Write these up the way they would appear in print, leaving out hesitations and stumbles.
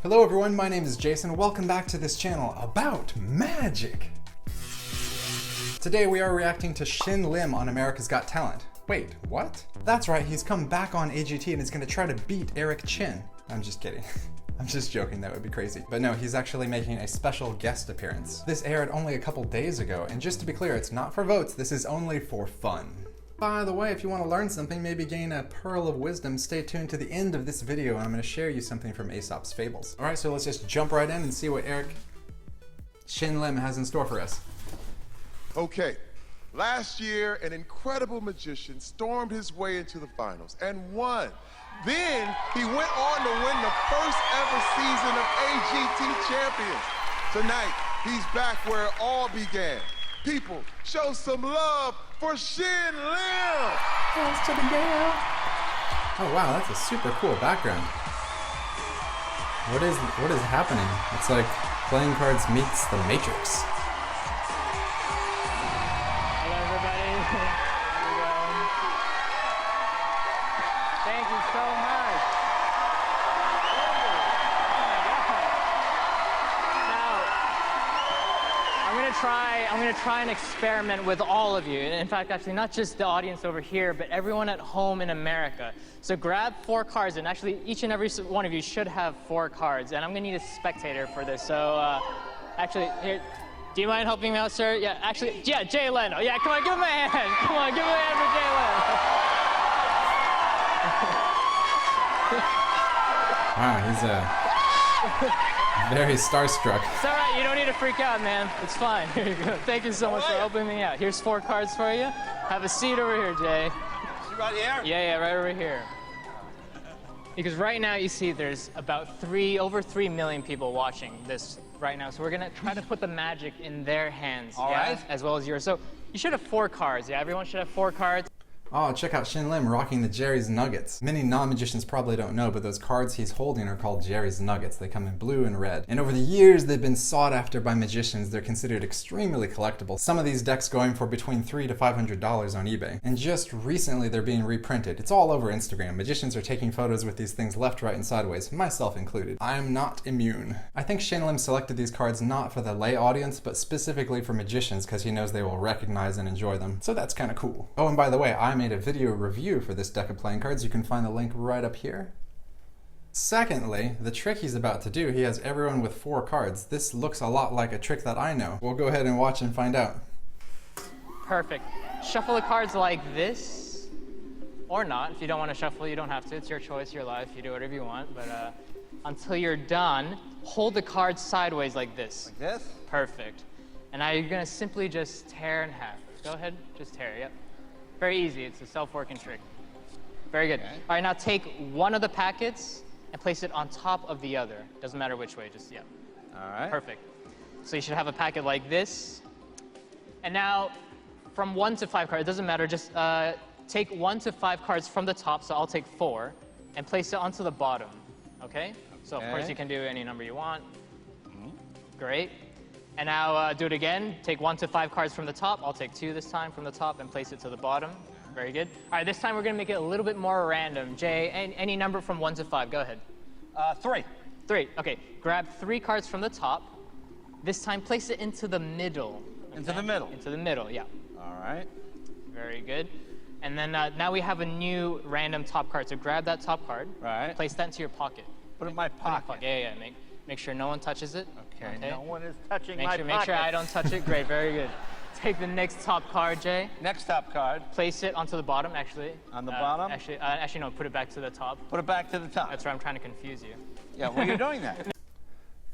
Hello everyone, my name is Jason. Welcome back to this channel about magic. Today we are reacting to Shin Lim on America's Got Talent. Wait, what? That's right, he's come back on AGT and is gonna try to beat Eric Chin. I'm just kidding. I'm just joking, that would be crazy. But no, he's actually making a special guest appearance. This aired only a couple days ago, and just to be clear, it's not for votes, this is only for fun. By the way, if you want to learn something, maybe gain a pearl of wisdom, stay tuned to the end of this video and I'm going to share you something from Aesop's Fables. Alright, so let's just jump right in and see what Shin Lim has in store for us. Okay, last year an incredible magician stormed his way into the finals and won. Then he went on to win the first ever season of AGT Champions. Tonight, he's back where it all began. People, show some love for Shin Lim! Thanks to the girl. Oh wow, that's a super cool background. What is happening? It's like playing cards meets the Matrix. Hello everybody. Here we go. Thank you so much. I'm gonna try and experiment with all of you. In fact, actually, not just the audience over here, but everyone at home in America. So grab 4 cards, and actually, each and every one of you should have 4 cards. And I'm gonna need a spectator for this. So, actually, here, do you mind helping me out, sir? Yeah, actually, yeah, Jay Leno. Yeah, come on, give him a hand. Come on, give him a hand for Jay Wow, he's very starstruck. It's all right, you don't need to freak out, man. It's fine. Here you go. Thank you so much for helping me out. Here's 4 cards for you. Have a seat over here, Jay. Right here? Yeah, right over here. Because right now, you see, there's about over 3 million people watching this right now. So we're gonna try to put the magic in their hands, all right, as well as yours. So you should have 4 cards, yeah? Everyone should have 4 cards. Oh, check out Shin Lim rocking the Jerry's Nuggets. Many non-magicians probably don't know, but those cards he's holding are called Jerry's Nuggets. They come in blue and red. And over the years, they've been sought after by magicians. They're considered extremely collectible. Some of these decks going for between $300 to $500 on eBay. And just recently, they're being reprinted. It's all over Instagram. Magicians are taking photos with these things left, right, and sideways, myself included. I'm not immune. I think Shin Lim selected these cards not for the lay audience, but specifically for magicians because he knows they will recognize and enjoy them. So that's kind of cool. Oh, and by the way, I made a video review for this deck of playing cards. You can find the link right up here. Secondly, the trick he's about to do, he has everyone with 4 cards. This looks a lot like a trick that I know. We'll go ahead and watch and find out. Perfect. Shuffle the cards like this, or not. If you don't want to shuffle, you don't have to. It's your choice, your life. You do whatever you want. But until you're done, hold the cards sideways like this. Like this? Perfect. And now you're going to simply just tear in half. Go ahead, just tear, yep. Very easy, it's a self-working trick. Very good. Okay. All right, now take one of the packets and place it on top of the other. Doesn't matter which way, just, yeah. All right. Perfect. So you should have a packet like this. And now, from 1 to 5 cards, it doesn't matter, just take 1 to 5 cards from the top, so I'll take 4, and place it onto the bottom, okay? So, of course, you can do any number you want. Great. And now do it again. Take 1 to 5 cards from the top. I'll take 2 this time from the top and place it to the bottom. Very good. All right, this time we're going to make it a little bit more random. Jay, any number from 1 to 5. Go ahead. 3. 3. Okay. Grab 3 cards from the top. This time place it into the middle. Okay? Into the middle? Into the middle, yeah. All right. Very good. And then now we have a new random top card. So grab that top card. Right. Place that into your pocket. Put it in my pocket. Yeah. Make sure no one touches it. Okay. No one is touching my pocket. Make sure I don't touch it. Great, very good. Take the next top card, Jay. Next top card. Place it onto the bottom, actually. On the bottom? Actually, no, put it back to the top. Put it back to the top. That's where I'm trying to confuse you. Yeah, well, you're doing that.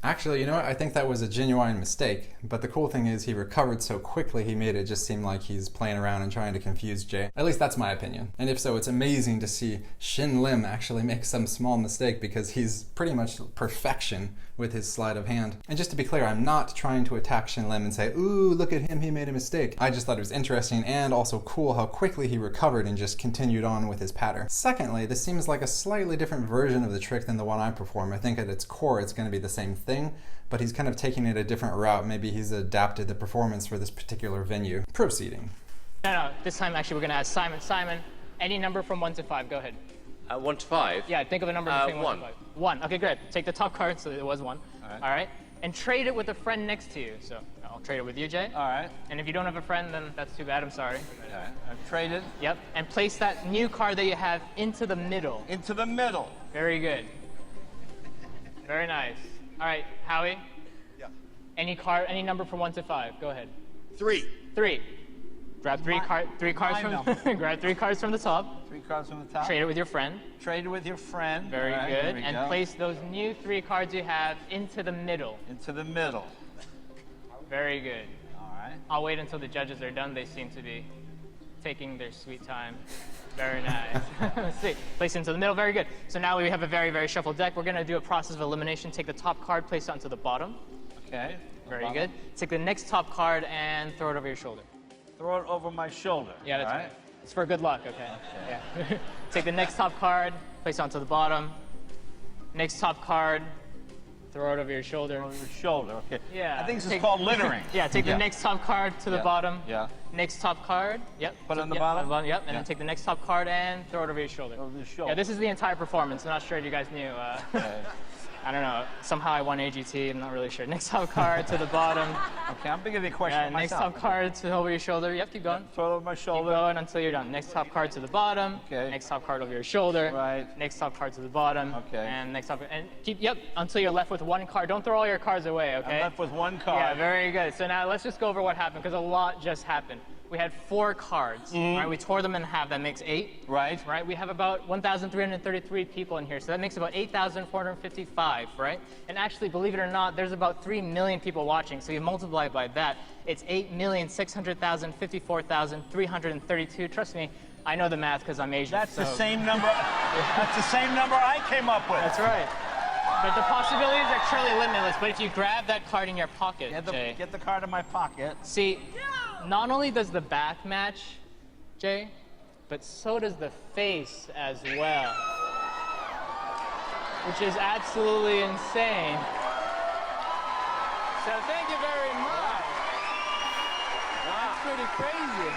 Actually, you know what? I think that was a genuine mistake, but the cool thing is he recovered so quickly he made it just seem like he's playing around and trying to confuse Jay. At least that's my opinion. And if so, it's amazing to see Shin Lim actually make some small mistake because he's pretty much perfection with his sleight of hand. And just to be clear, I'm not trying to attack Shin Lim and say, ooh, look at him, he made a mistake. I just thought it was interesting and also cool how quickly he recovered and just continued on with his patter. Secondly, this seems like a slightly different version of the trick than the one I perform. I think at its core, it's going to be the same thing, but he's kind of taking it a different route. Maybe he's adapted the performance for this particular venue. Proceeding. No, this time actually we're going to ask Simon. Simon, any number from 1 to 5, go ahead. 1 to 5? Yeah, think of a number between 1 1. and 5. 1. Okay, good. Take the top card, so it was 1. All right. And trade it with a friend next to you. So I'll trade it with you, Jay. All right. And if you don't have a friend, then that's too bad. I'm sorry. All right. I've traded Yep. And place that new card that you have into the middle. into the middle. Very good. Very nice. All right, Howie. Yeah. Any number from 1 to 5. Go ahead. 3. 3. Grab three cards my number. from grab 3 cards from the top. 3 cards from the top. Trade it with your friend. Trade it with your friend. Very All right, good. here we And go. place those new 3 cards you have into the middle. into the middle. Very good. All right. I'll wait until the judges are done. They seem to be taking their sweet time. Very nice. Let's see. Place it into the middle. Very good. So now we have a very, very shuffled deck. We're going to do a process of elimination. Take the top card, place it onto the bottom. Okay. Very good. Take the next top card and throw it over your shoulder. Throw it over my shoulder. Yeah, that's all right. It's for good luck, okay? Yeah. Take the next top card, place it onto the bottom. Next top card, throw it over your shoulder. Over your shoulder. Okay. Yeah. I think this is Take- called littering. Yeah, take the next top card to the Yeah. bottom. Yeah. Next top card, yep. Put it on the Yep, bottom? Yep, and Yeah. then take the next top card and throw it over your shoulder. Over the shoulder. Yeah, this is the entire performance. I'm not sure if you guys knew. Okay. I don't know. Somehow I won AGT. I'm not really sure. Next top card to the bottom. Okay, I'm beginning the question Yeah, for next myself. top card to over your shoulder. Yep, keep going. Throw it over my Keep shoulder. going until you're done. Next top card to the bottom. Okay. Next top card over your shoulder. Right. Next top card to the bottom. Okay. And next top, and keep, yep, until you're left with 1 card. Don't throw all your cards away, okay? I'm left with 1 card. Yeah, very good. So now let's just go over what happened, because a lot just happened. We had 4 cards, right? We tore them in half. That makes 8. Right. Right? We have about 1,333 people in here, so that makes about 8,455, right? And actually, believe it or not, there's about 3 million people watching, so you multiply by that, it's 8,600,054,332. Trust me, I know the math because I'm Asian. That's the so- same number. That's the same number I came up with. That's right. But the possibilities are truly limitless, but if you grab that card in your pocket, Jay, Get the card in my pocket. see, not only does the back match, Jay, but so does the face as well. Which is absolutely insane. So thank you very much. That's pretty crazy.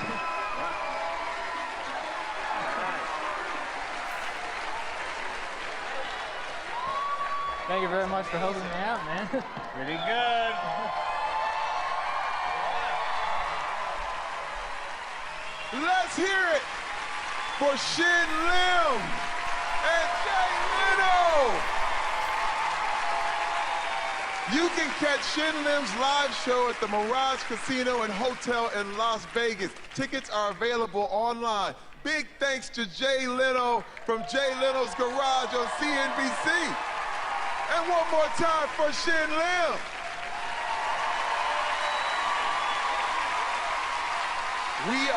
Thank you very much for helping me out, man. Pretty good. Let's hear it for Shin Lim and Jay Leno. You can catch Shin Lim's live show at the Mirage Casino and Hotel in Las Vegas. Tickets are available online. Big thanks to Jay Leno from Jay Leno's Garage on CNBC. And one more time for Shin Lim.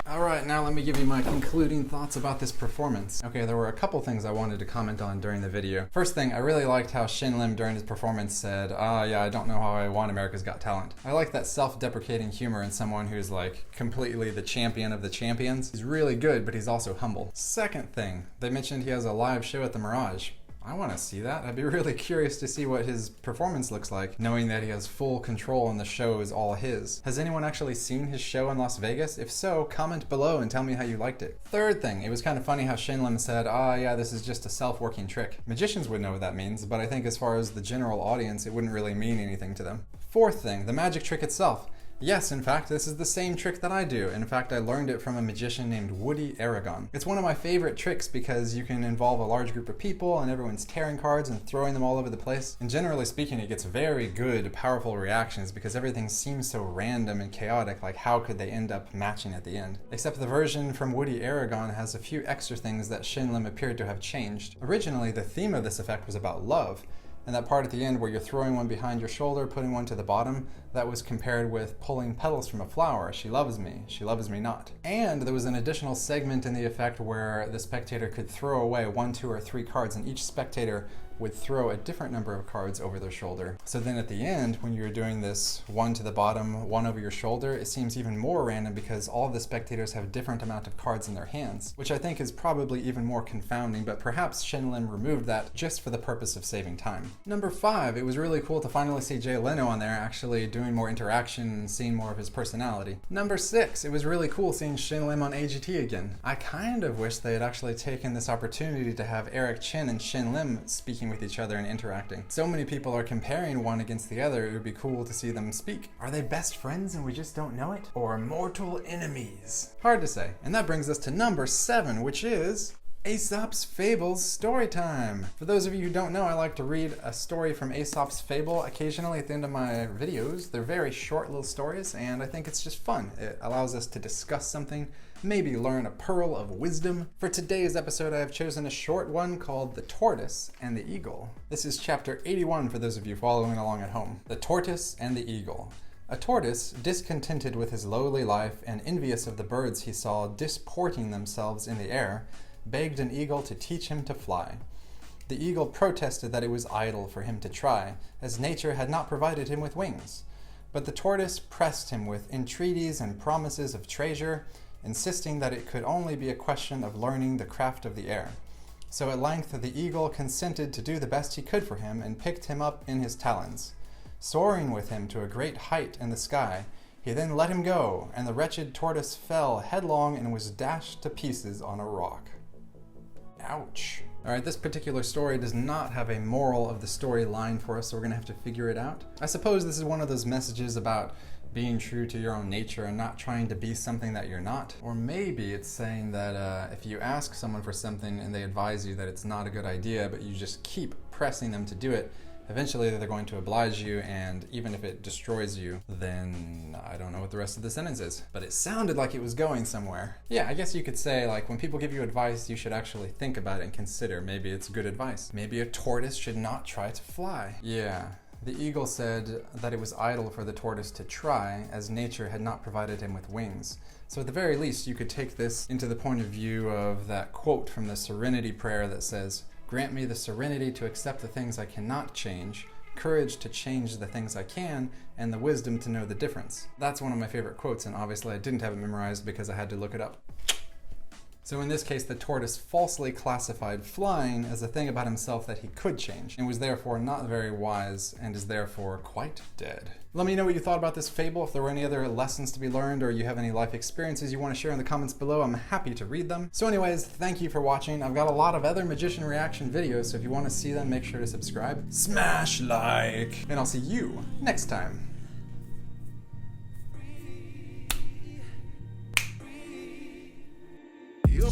All right, now let me give you my concluding thoughts about this performance. Okay, there were a couple things I wanted to comment on during the video. First thing, I really liked how Shin Lim during his performance said, yeah, I don't know how I won America's Got Talent. I like that self-deprecating humor in someone who's like completely the champion of the champions. He's really good, but he's also humble. Second thing, they mentioned he has a live show at the Mirage. I want to see that. I'd be really curious to see what his performance looks like, knowing that he has full control and the show is all his. Has anyone actually seen his show in Las Vegas? If so, comment below and tell me how you liked it. Third thing, it was kind of funny how Shin Lim said, yeah, this is just a self-working trick. Magicians would know what that means, but I think as far as the general audience, it wouldn't really mean anything to them. Fourth thing, the magic trick itself. Yes, in fact, this is the same trick that I do. In fact, I learned it from a magician named Woody Aragon. It's one of my favorite tricks because you can involve a large group of people and everyone's tearing cards and throwing them all over the place. And generally speaking, it gets very good, powerful reactions because everything seems so random and chaotic, like how could they end up matching at the end? Except the version from Woody Aragon has a few extra things that Shin Lim appeared to have changed. Originally, the theme of this effect was about love. And that part at the end where you're throwing one behind your shoulder, putting one to the bottom, that was compared with pulling petals from a flower. She loves me not. And there was an additional segment in the effect where the spectator could throw away 1, 2, or 3 cards, and each spectator would throw a different number of cards over their shoulder. So then at the end, when you're doing this one to the bottom, one over your shoulder, it seems even more random because all of the spectators have different amount of cards in their hands, which I think is probably even more confounding, but perhaps Shin Lim removed that just for the purpose of saving time. Number 5, it was really cool to finally see Jay Leno on there actually doing more interaction and seeing more of his personality. Number 6, it was really cool seeing Shin Lim on AGT again. I kind of wish they had actually taken this opportunity to have Eric Chin and Shin Lim speaking with each other and interacting. So many people are comparing one against the other, it would be cool to see them speak. Are they best friends and we just don't know it? Or mortal enemies? Hard to say. And that brings us to number 7, which is Aesop's Fables story time. For those of you who don't know, I like to read a story from Aesop's Fable occasionally at the end of my videos. They're very short little stories, and I think it's just fun. It allows us to discuss something, maybe learn a pearl of wisdom. For today's episode, I have chosen a short one called The Tortoise and the Eagle. This is chapter 81 for those of you following along at home. The Tortoise and the Eagle. A tortoise, discontented with his lowly life and envious of the birds he saw disporting themselves in the air, begged an eagle to teach him to fly. The eagle protested that it was idle for him to try, as nature had not provided him with wings. But the tortoise pressed him with entreaties and promises of treasure, insisting that it could only be a question of learning the craft of the air. So at length the eagle consented to do the best he could for him and picked him up in his talons. Soaring with him to a great height in the sky, he then let him go, and the wretched tortoise fell headlong and was dashed to pieces on a rock. Ouch. Alright, this particular story does not have a moral of the story line for us, so we're going to have to figure it out. I suppose this is one of those messages about being true to your own nature and not trying to be something that you're not. Or maybe it's saying that if you ask someone for something and they advise you that it's not a good idea, but you just keep pressing them to do it, eventually they're going to oblige you, and even if it destroys you, then I don't know what the rest of the sentence is. But it sounded like it was going somewhere. Yeah, I guess you could say, like, when people give you advice, you should actually think about it and consider. Maybe it's good advice. Maybe a tortoise should not try to fly. Yeah. The eagle said that it was idle for the tortoise to try, as nature had not provided him with wings. So at the very least, you could take this into the point of view of that quote from the Serenity Prayer that says, "Grant me the serenity to accept the things I cannot change, courage to change the things I can, and the wisdom to know the difference." That's one of my favorite quotes, and obviously I didn't have it memorized because I had to look it up. So in this case, the tortoise falsely classified flying as a thing about himself that he could change, and was therefore not very wise, and is therefore quite dead. Let me know what you thought about this fable, if there were any other lessons to be learned, or you have any life experiences you want to share in the comments below. I'm happy to read them. So anyways, thank you for watching. I've got a lot of other magician reaction videos, so if you want to see them, make sure to subscribe. Smash like! And I'll see you next time. Yup.